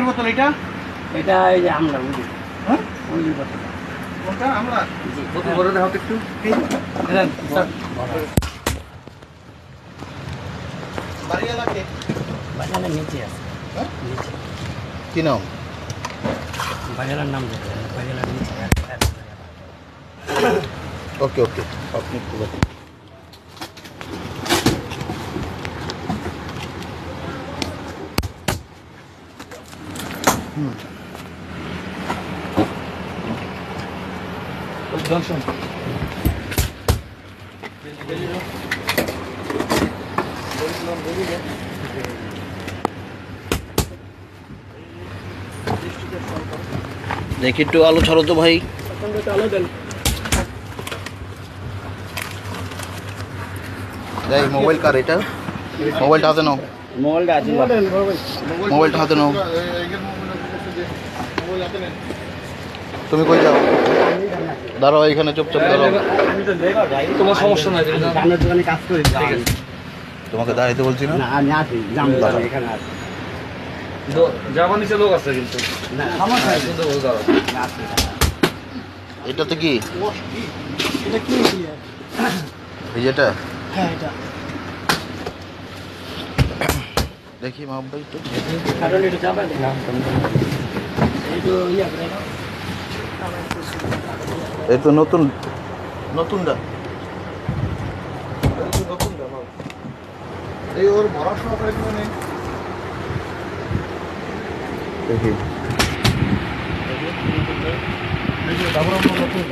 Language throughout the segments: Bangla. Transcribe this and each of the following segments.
বোতল এটা? এটা এই যে আমরা বুঝি। হ্যাঁ? ওই বোতল। কোনটা আমরা? কত বড় দেখো তো একটু। দেন স্যার। বাড়ি এলাকে? বাজারের নিচে আছে। হ্যাঁ? নিচে। কি নাম? বাজারের নাম দেখে বাজারের নিচে। ওকে ওকে, আপনি একটু বলুন। জনসন দেখি একটু আলো ছাড়ো তো ভাই। আলো দেন। এই মোবাইল কার এটা? মোবাইলটা হাতে নাও, মোবাইলটা আছে। মোবাইলটা হাতে নাও। তুমি কই যাও? দাঁড়াও এখানে, চুপচাপ দাঁড়াও। তোমার সমস্যা নাই। গানের দোকানে কাজ করি। তোমাকে দাঁড়াইতে বলছি না। না আমি আছি, জামদানি এখানে আছি। জামা নিচে লোক আছে কিন্তু। না সমস্যা নাই, শুধু বল দাও। আছে। এটাতে কি? এটা কি? এই যেটা হ্যাঁ এটা। দেখি মাপ ভাই একটু। কারণ এটা চাপা দেন। এই তো ইয়া করে দাও। এই তো নতুন নতুনটা। নতুনটা মাপ। এই ওর ভরা সহকারে নেই। দেখি এই যে ডাবল নতুন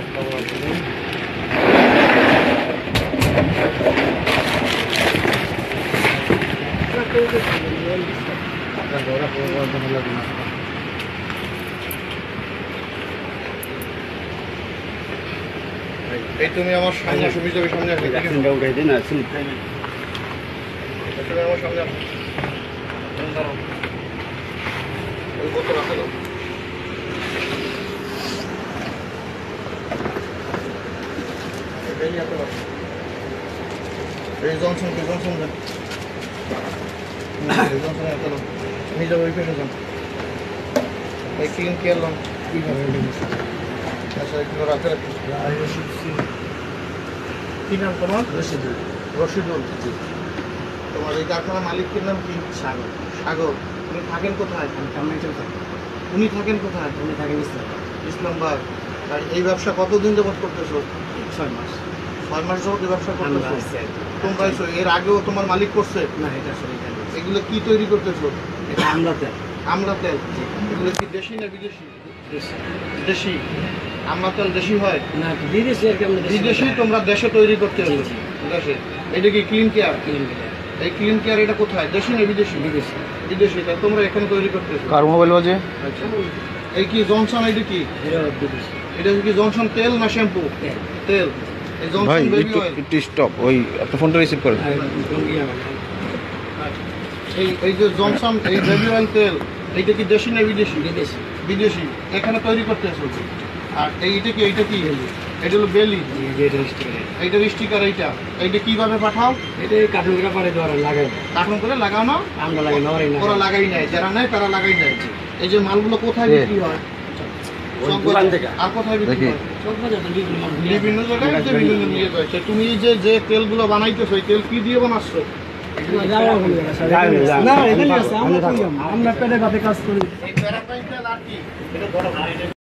এই তুমি আমার সামনে সুবিধা সামনে আসবে। ভ্যাকসিনটা উঠাই দিন আর স্লিপ। তুমি আমার সামনে আসো। ওই বোতল রাখো দাও। এই জনসন দেন। এই জনসন এত লোক নিজে ওই পেশে যান। এই ক্লিন কেয়ার লন কীভাবে আচ্ছা একটু রাখে রাখি। কি নাম তোমার? রশিদুল। তোমার এই কারখানার মালিকের নাম কি? সাগর। সাগর। উনি থাকেন কোথায়? কামাইতেও থাকে। উনি থাকেন কোথায়? উনি থাকেন ইসলাম। ইসলামবাদ। আর এই ব্যবসা কতদিন যাবত করতেছো? 6 মাস। 6 মাস যাবত এই ব্যবসা আমরা করতেছো? আসছি আর কি। তোমরা এর আগেও তোমার মালিক করছে? না এটা আসলে এটা না। এগুলো কি তৈরি করতেছো? এটা আমরা তেল। আমলা তেল। এগুলো কি দেশি না বিদেশি? দেশি। দেশি। আমলা তেল দেশি হয়? না বিদেশি আর কি আমরা বিদেশি তোমরা দেশে তৈরি করতেছো? জি, জি। দেশে। এটা কি ক্লিন কেয়ার? ক্লিন করে। এই ক্লিন কেয়ার এটা কোথায়? দেশি না বিদেশি? বিদেশি। বিদেশি। তা তোমরা এখানে তৈরি করতেছো? কার মোবাইল বাজে? আচ্ছা। এই কি জনসন? এটা কি? এটা বিদেশি। এটা কি জনসন তেল না শ্যাম্পু? তেল। তেল। এই জনসন বেবি অয়েল। একটু স্টপ। ওই আপনার ফোনটা রিসিভ করেন। আর ইয়া মানে এই যে জনসন এই বেবি অয়েল তেল, এইটা কি দেশি না বিদেশি? বিদেশি। বিদেশি। এখানে তৈরি করতেছো? আর এইটা কি? এটা হলো বেলি। যেটা স্টিকার। এইটার স্টিকার। এইটা কিভাবে পাঠাও? এটা কার্টুন করে পারে দেওয়ার লাগাই। কার্টন করে লাগাও না? আমরা লাগাই না ওরাই না। ওরা লাগাই নাই, যারা নেয় তারা লাগাই নাই। এই যে মালগুলো কোথায় বিক্রি হয়? দোকান থেকে। আর কোথায় বিক্রি হয়? সব বাজার তো বিভিন্ন মাল বিভিন্ন জায়গায় যে বিভিন্ন নিয়ে যাচ্ছে। তুমি যে তেলগুলো বানাইতেছো এই তেল কি দিয়ে বানাচ্ছো? না এখানে আছে আমরা পেটে ভাতে কাজ করি। এই প্যারাফাইন তেল আর কি? এটা ধরো।